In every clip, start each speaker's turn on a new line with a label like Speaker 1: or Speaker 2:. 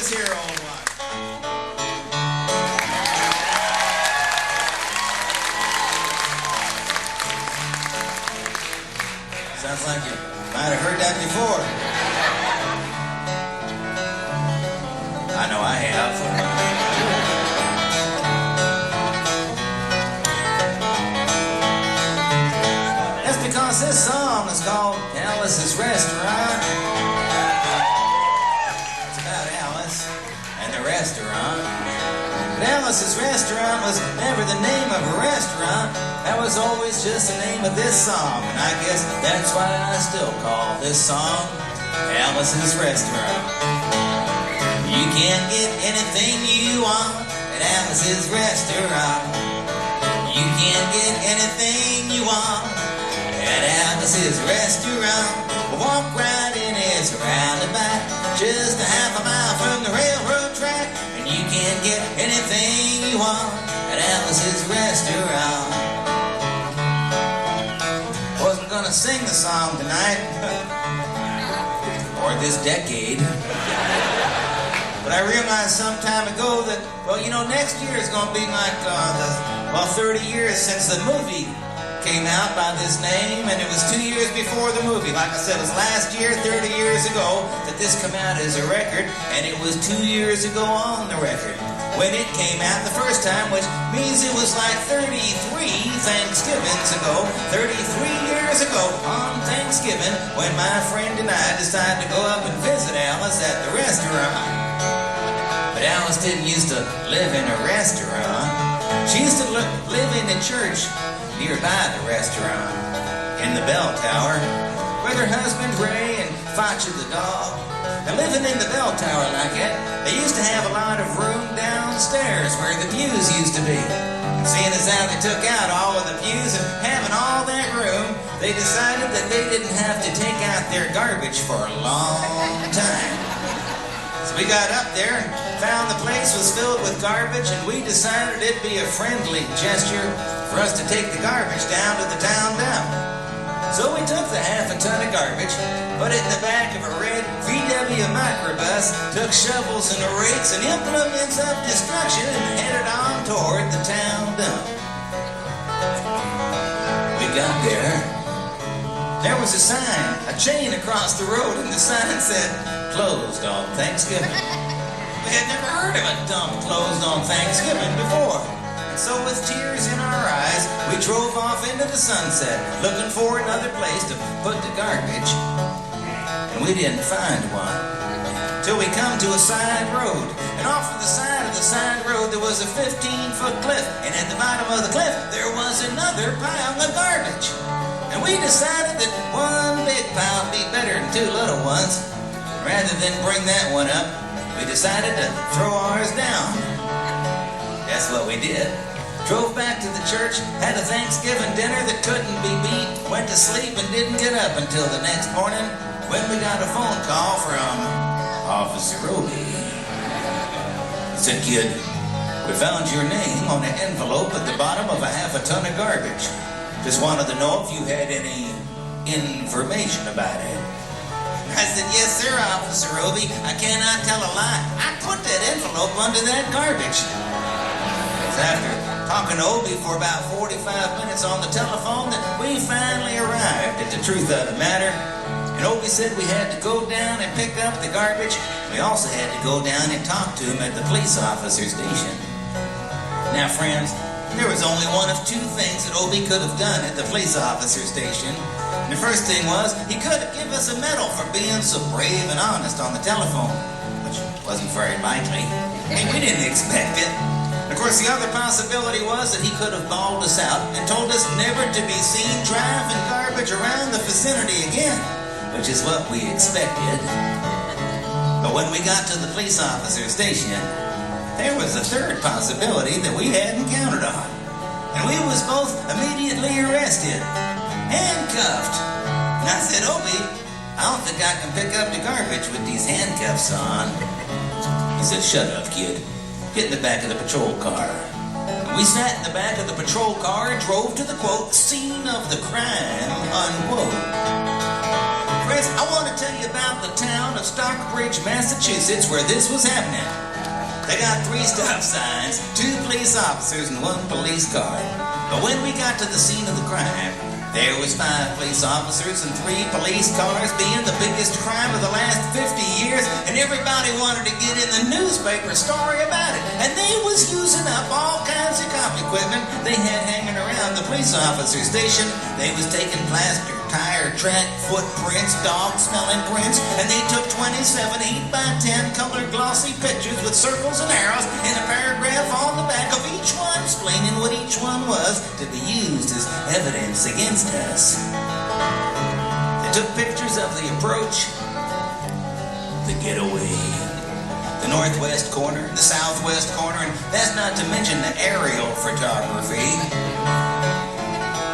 Speaker 1: this here old one. Sounds like you might have heard that before. I know I have. That's because this song is called Alice's Restaurant. It's about Alice and the restaurant. But Alice's Restaurant was never the name of a restaurant. That was always just the name of this song. And I guess that's why I still call this song Alice's Restaurant. You can't get anything you want at Alice's Restaurant. You can't get anything you want at Alice's Restaurant. Walk right in, it's roundabout, just a half a mile from the railroad track, and you can't get anything you want at Alice's Restaurant. Wasn't gonna sing the song tonight, or this decade, but I realized some time ago that, well, you know, next year is gonna be like 30 years since the movie came out by this name, and it was 2 years before the movie. Like I said, it was last year, 30 years ago, that this came out as a record, and it was 2 years ago on the record when it came out the first time, which means it was like 33 Thanksgivings ago, 33 years ago on Thanksgiving, when my friend and I decided to go up and visit Alice at the restaurant. But Alice didn't used to live in a restaurant. She used to live in a church nearby the restaurant, in the bell tower, with her husband Ray and Facha the dog. And living in the bell tower like that, they used to have a lot of room downstairs where the pews used to be. And seeing as how they took out all of the pews and having all that room, they decided that they didn't have to take out their garbage for a long time. So we got up there, found the place was filled with garbage, and we decided it'd be a friendly gesture for us to take the garbage down to the town dump. So we took the half a ton of garbage, put it in the back of a red VW microbus, took shovels and rakes and implements of destruction, and headed on toward the town dump. We got there. There was a sign, a chain across the road, and the sign said, "Closed on Thanksgiving." We had never heard of a dump closed on Thanksgiving before. And so with tears in our eyes, we drove off into the sunset, looking for another place to put the garbage. And we didn't find one, till we come to a side road. And off to the side of the side road, there was a 15-foot cliff. And at the bottom of the cliff, there was another pile of garbage. And we decided that one big pile would be better than two little ones. Rather than bring that one up, we decided to throw ours down. That's what we did. Drove back to the church, had a Thanksgiving dinner that couldn't be beat, went to sleep and didn't get up until the next morning when we got a phone call from Officer Roby. He said, "Kid, we found your name on an envelope at the bottom of a half a ton of garbage. Just wanted to know if you had any information about it." I said, "Yes, sir, Officer Roby. I cannot tell a lie. I put that envelope under that garbage." It was after talking to Obie for about 45 minutes on the telephone that we finally arrived at the truth of the matter. And Obie said we had to go down and pick up the garbage. We also had to go down and talk to him at the police officer station. Now, friends, there was only one of two things that Obie could have done at the police officer station. And the first thing was, he could have given us a medal for being so brave and honest on the telephone, which wasn't very likely. I mean, we didn't expect it. Of course, the other possibility was that he could have bawled us out and told us never to be seen driving garbage around the vicinity again, which is what we expected. But when we got to the police officer station, there was a third possibility that we hadn't counted on. And we was both immediately arrested, handcuffed. And I said, "Obie, I don't think I can pick up the garbage with these handcuffs on." He said, "Shut up, kid. Get in the back of the patrol car." And we sat in the back of the patrol car and drove to the, quote, "scene of the crime," unquote. friends, I want to tell you about the town of Stockbridge, Massachusetts, where this was happening. They got 3 stop signs, 2 police officers, and 1 police car. But when we got to the scene of the crime, there was 5 police officers and 3 police cars, being the biggest crime of the last 50 years, and everybody wanted to get in the newspaper story about it. And they was using up all kinds of cop equipment they had hanging around the police officer station. They was taking plaster, tire track, footprints, dog-smelling prints, and they took 27 8x10 colored glossy pictures with circles and arrows in a paragraph on the back of each one, explaining what each one was to be used as evidence against us. They took pictures of the approach, the getaway, the northwest corner, the southwest corner, and that's not to mention the aerial photography.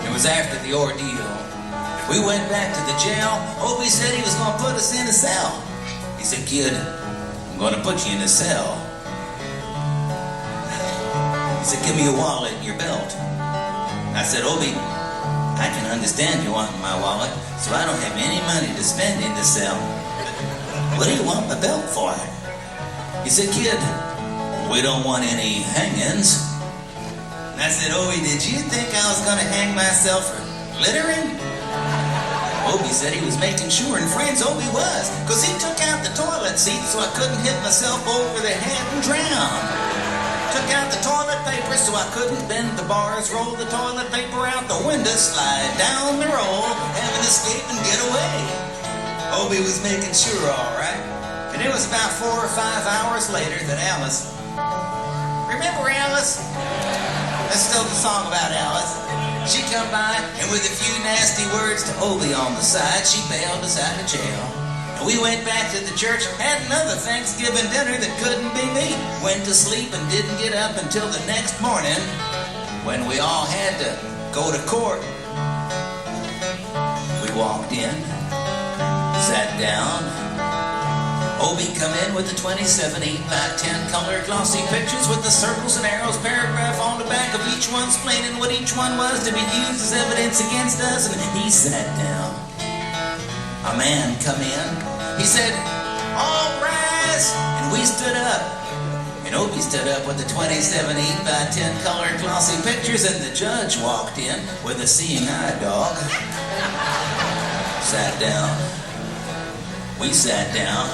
Speaker 1: It was after the ordeal. We went back to the jail. Obie said he was going to put us in a cell. He said, "Kid, I'm going to put you in a cell." He said, "Give me your wallet and your belt." I said, "Obie, I can understand you wanting my wallet, so I don't have any money to spend in the cell. What do you want my belt for?" He said, "Kid, we don't want any hangings." And I said, "Obie, did you think I was going to hang myself for littering?" Obie said he was making sure, and friends, Obie was, because he took out the toilet seat so I couldn't hit myself over the head and drown. Took out the toilet paper so I couldn't bend the bars, roll the toilet paper out the window, slide down the roll, have an escape and get away. Obie was making sure, all right. And it was about 4 or 5 hours later that Alice, remember Alice? That's still the song about Alice. She come by, and with a few nasty words to Obie on the side, she bailed us out of jail. And we went back to the church, had another Thanksgiving dinner that couldn't be beat. Went to sleep and didn't get up until the next morning, when we all had to go to court. We walked in, sat down. Obie come in with the 27 8x10 colored glossy pictures with the circles and arrows paragraph on the back of each one, explaining what each one was to be used as evidence against us, and he sat down. A man come in. He said, "All rise," and we stood up. And Obie stood up with the 27 8x10 colored glossy pictures, and the judge walked in with a seeing eye dog. Sat down. We sat down.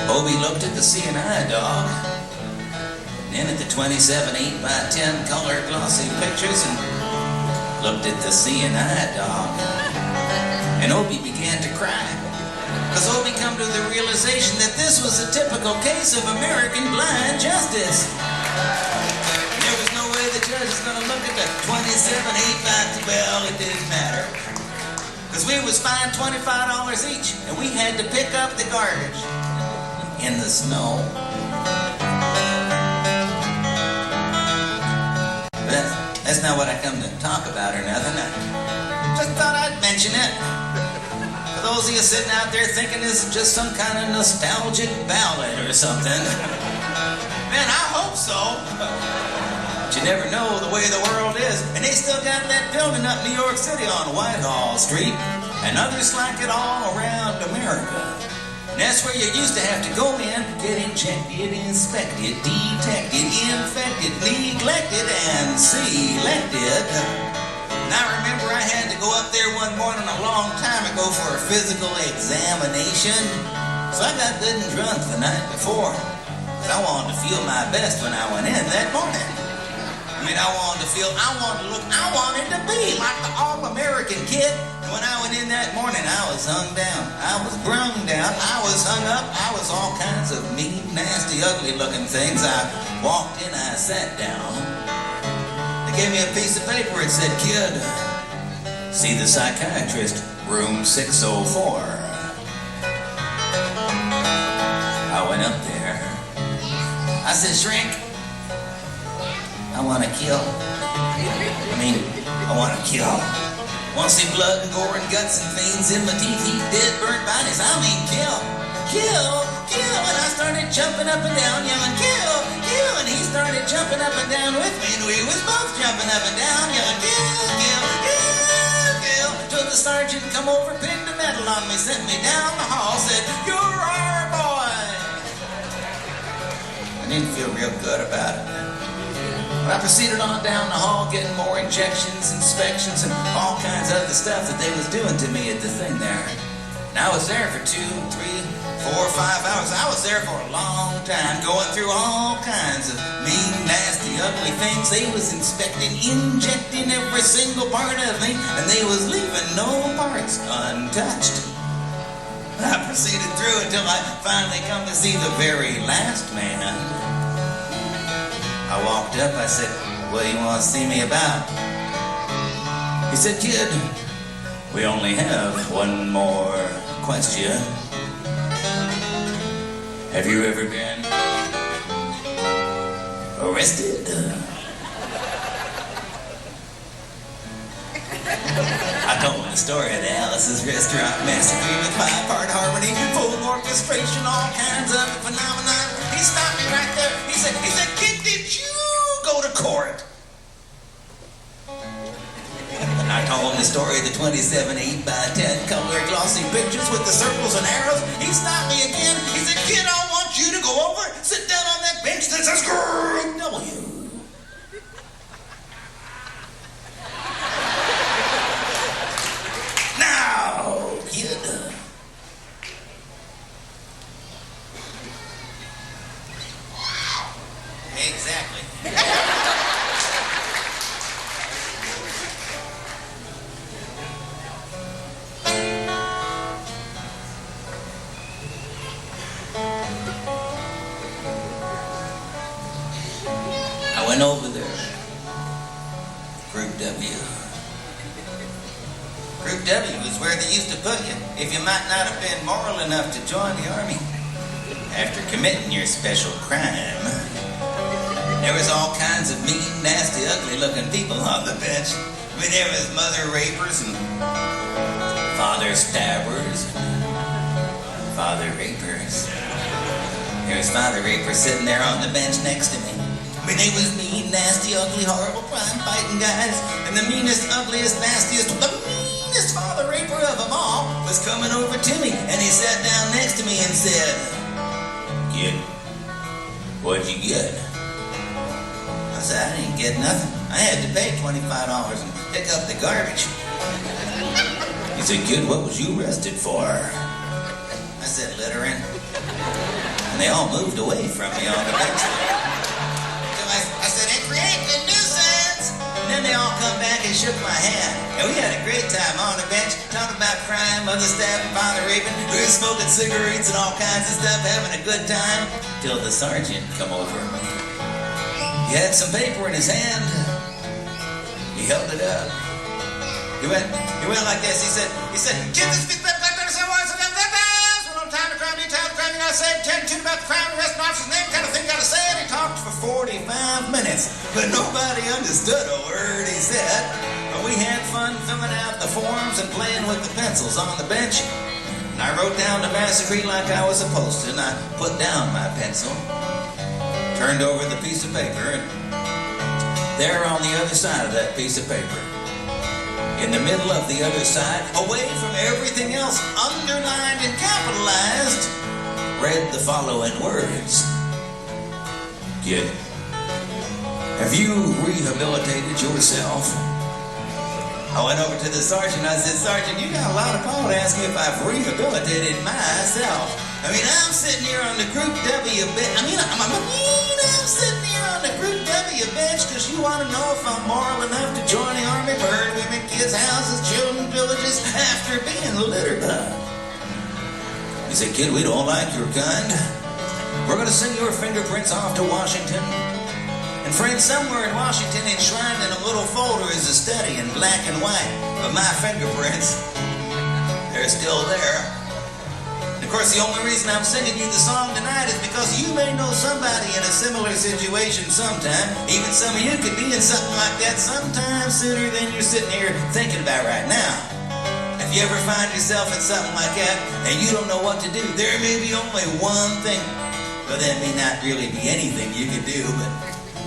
Speaker 1: Obie looked at the seeing eye dog, then at the 27 8x10 colored glossy pictures, and looked at the seeing eye dog. And Obie began to cry, because Obie come to the realization that this was a typical case of American blind justice. There was no way the judge was going to look at the 27 8x10. Well, it didn't matter, because we was fined $25 each, and we had to pick up the garbage in the snow. But that's not what I come to talk about or nothing. I just thought I'd mention it. For those of you sitting out there thinking this is just some kind of nostalgic ballad or something, man, I hope so. But you never know the way the world is. And they still got that building up New York City on Whitehall Street, and others like it all around America. And that's where you used to have to go in, get injected, inspected, detected, infected, neglected, and selected. And I remember I had to go up there one morning a long time ago for a physical examination. So I got good and drunk the night before, because I wanted to feel my best when I went in that morning. I mean, I wanted to be like the all-American kid. And when I went in that morning, I was hung down. I was brung down. I was hung up. I was all kinds of mean, nasty, ugly-looking things. I walked in, I sat down. They gave me a piece of paper. It said, "Kid, see the psychiatrist, room 604. I went up there. I said, "Shrink, I want to kill. I want to kill. Want to see blood and gore and guts and veins in my teeth, eat dead, burnt bodies. I mean, kill. Kill, kill." And I started jumping up and down, yelling, "Kill, kill." And he started jumping up and down with me, and we was both jumping up and down, yelling, "Kill, kill, kill, kill." Took the sergeant come over, pinned a medal on me, sent me down the hall, said, "You're our boy." I didn't feel real good about it. But I proceeded on down the hall, getting more injections, inspections, and all kinds of other stuff that they was doing to me at the thing there. And I was there for 2, 3, 4, 5 hours. I was there for a long time, going through all kinds of mean, nasty, ugly things. They was inspecting, injecting every single part of me, and they was leaving no parts untouched. I proceeded through until I finally come to see the very last man. I walked up, I said, "What do you want to see me about?" He said, "Kid, we only have one more question. Have you ever been arrested?" I told him the story of the Alice's Restaurant Massacree with 5-part harmony, full orchestration, all kinds of phenomena. He stopped me right there. He said, "Kid, did you go to court?" I told him the story of the 27 8x10 color glossy pictures with the circles and arrows. He stopped me again. He said, "Kid, I want you to go over, sit down on that bench that says Group W." Now, kid. Exactly. I went over there. Group W. Group W is where they used to put you if you might not have been moral enough to join the army. After committing your special crime, there was all kinds of mean, nasty, ugly-looking people on the bench. I mean, there was mother rapers and father stabbers and father rapers. There was father rapers sitting there on the bench next to me. I mean, they was mean, nasty, ugly, horrible, crime-fighting guys. And the meanest, ugliest, nastiest, the meanest father raper of them all was coming over to me. And he sat down next to me and said, "Kid, what'd you get?" I said, "I didn't get nothing. I had to pay $25 and pick up the garbage." He said, "Kid, what was you arrested for?" I said, "Littering." And they all moved away from me on the bench there. I said, "And create a nuisance." And then they all come back and shook my hand. And we had a great time on the bench, talking about crime, mother stabbing, father raping. We were smoking cigarettes and all kinds of stuff, having a good time, till the sergeant come over. He had some paper in his hand. He held it up. He went like this. He said, "Kid, this big black time to crime, detail the crime, you gotta say, tell you about the crime, arrest an officer's name, kind of thing you gotta say." And he talked for 45 minutes, but nobody understood a word he said. But we had fun filling out the forms and playing with the pencils on the bench. And I wrote down the massacre like I was supposed to, and I put down my pencil, turned over the piece of paper, and there on the other side of that piece of paper, in the middle of the other side, away from everything else, underlined and capitalized, read the following words: "Kid, have you rehabilitated yourself?" I went over to the sergeant. I said, "Sergeant, you got a lot of call to ask me if I've rehabilitated myself. I mean, I'm sitting here on the Group W bench. I'm sitting here on the Group W bench because you want to know if I'm moral enough to join the army, burn women, kids, houses, children, villages, after being littered up." He said, "Kid, we don't like your kind. We're going to send your fingerprints off to Washington. And friends, somewhere in Washington, enshrined in a little folder is a study in black and white of my fingerprints. They're still there. And of course, the only reason I'm singing you the song tonight is because you may know somebody in a similar situation sometime. Even some of you could be in something like that sometime sooner than you're sitting here thinking about right now. If you ever find yourself in something like that and you don't know what to do, there may be only one thing. Well, that may not really be anything you can do, but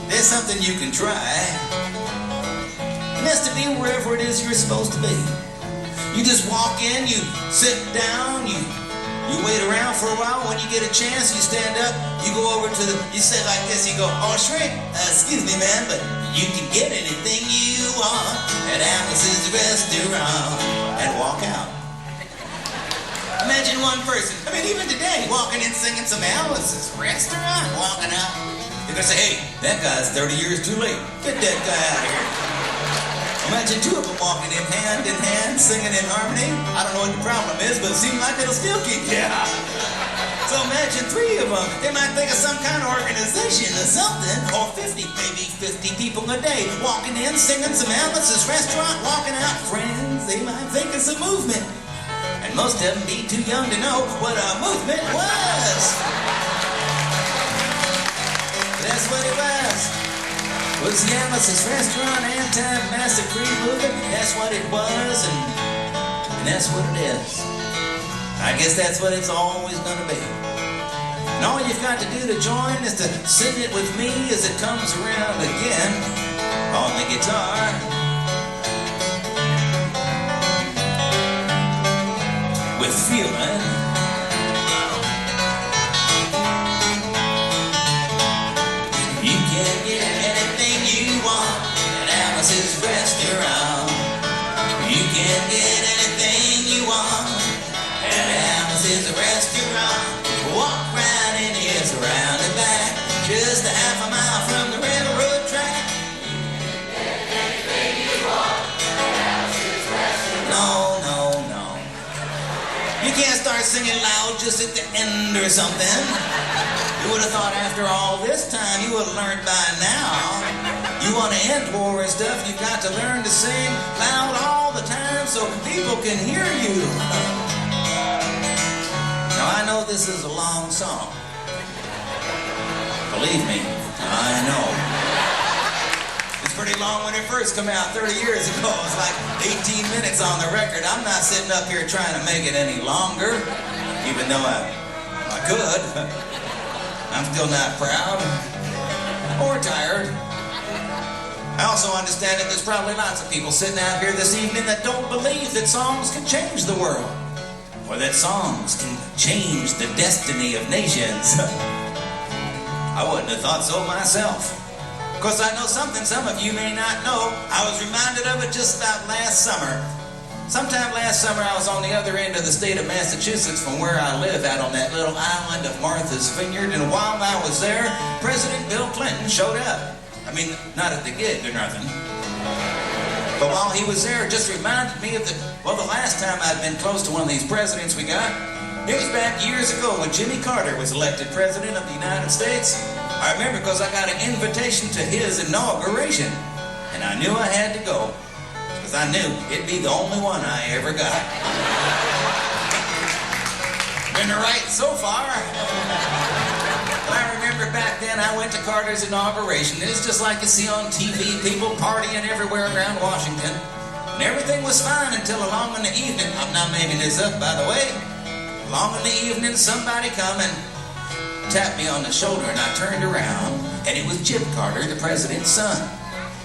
Speaker 1: there's something you can try. And that's to be wherever it is you're supposed to be. You just walk in, you sit down, you wait around for a while. When you get a chance, you stand up, you go over to you say like this, you go, "Oh, shrink, excuse me, man, but you can get anything you want at Alice's Restaurant," and walk out. Imagine one person, I mean, even today, walking in singing some Alice's Restaurant, walking out. You're gonna say, "Hey, that guy's 30 years too late. Get that guy out of here." Imagine two of them walking in hand, singing in harmony. I don't know what the problem is, but it seems like it'll still keep you out. So imagine three of them. They might think of some kind of organization or something, or 50, maybe 50 people a day walking in, singing some Alice's Restaurant, walking out. Friends, they might think it's a movement. And most of them be too young to know what a movement was. That's what it was. Was the Alice's Restaurant Massacree movement? That's what it was, and that's what it is. I guess that's what it's always gonna be. And all you've got to do to join is to sing it with me as it comes around again on the guitar. With feeling. You can get anything you want at Alice's Restaurant. You can get anything you want at Alice's Restaurant. Walk round in here, around and back, just a half a mile from the railroad track. You can get anything you want at Alice's Restaurant. No. You can't start singing loud just at the end or something. You would have thought after all this time you would have learned by now. You want to end war and stuff, you've got to learn to sing loud all the time so people can hear you. Now I know this is a long song. Believe me, I know. It's pretty long when it first came out 30 years ago. It's like 18 minutes on the record. I'm not sitting up here trying to make it any longer, even though I could. I'm still not proud or tired. I also understand that there's probably lots of people sitting out here this evening that don't believe that songs can change the world, or that songs can change the destiny of nations. I wouldn't have thought so myself. Of course, I know something some of you may not know. I was reminded of it just about last summer. Sometime last summer, I was on the other end of the state of Massachusetts from where I live, out on that little island of Martha's Vineyard, and while I was there, President Bill Clinton showed up. I mean, not at the gig or nothing. But while he was there, it just reminded me of the last time I'd been close to one of these presidents we got. It was back years ago when Jimmy Carter was elected President of the United States. I remember because I got an invitation to his inauguration, and I knew I had to go. Because I knew it'd be the only one I ever got. Been right so far. I remember back then I went to Carter's inauguration. It's just like you see on TV, people partying everywhere around Washington. And everything was fine until along in the evening. I'm not making this up, by the way. Along in the evening, somebody come and tapped me on the shoulder, and I turned around, and it was Jim Carter, the president's son.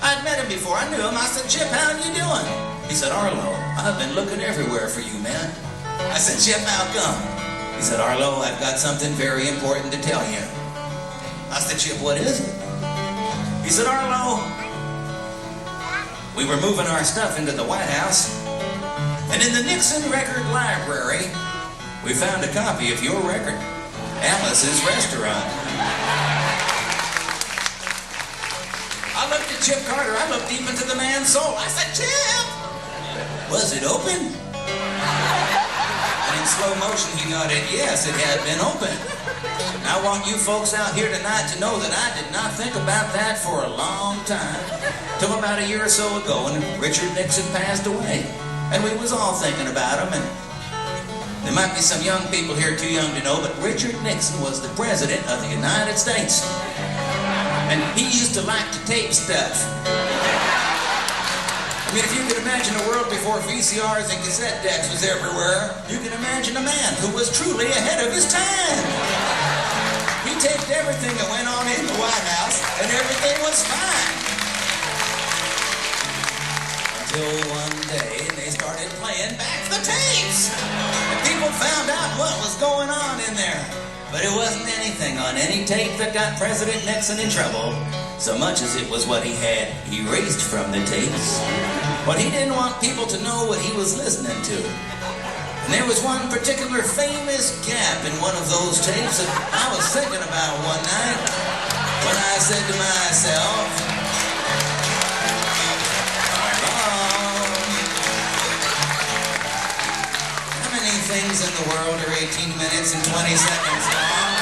Speaker 1: I'd met him before. I knew him. I said, "Chip, how you doing?" He said, "Arlo, I've been looking everywhere for you, man." I said, "Chip, how come?" He said, "Arlo, I've got something very important to tell you." I said, "Chip, what is it?" He said, "Arlo, we were moving our stuff into the White House, and in the Nixon Record Library, we found a copy of your record, Alice's Restaurant." I looked at Chip Carter. I looked deep into the man's soul. I said, "Chip, was it open?" And in slow motion, he nodded, yes, it had been open. I want you folks out here tonight to know that I did not think about that for a long time. Till about a year or so ago, when Richard Nixon passed away. And we was all thinking about him. And there might be some young people here too young to know, but Richard Nixon was the President of the United States. And he used to like to tape stuff. I mean, if you could imagine a world before VCRs and cassette decks was everywhere, you can imagine a man who was truly ahead of his time. He taped everything that went on in the White House, and everything was fine. Until one day, they started started playing back the tapes. And people found out what was going on in there. But it wasn't anything on any tape that got President Nixon in trouble, so much as it was what he had erased from the tapes. But he didn't want people to know what he was listening to. And there was one particular famous gap in one of those tapes that I was thinking about one night when I said to myself, how many things in the world are 18 minutes and 20 seconds long?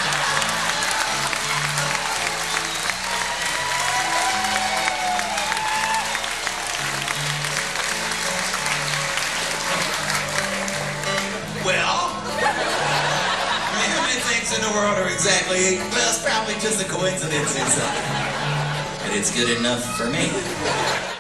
Speaker 1: Well, how many things in the world are exactly, well, it's probably just a coincidence or something. But it's good enough for me.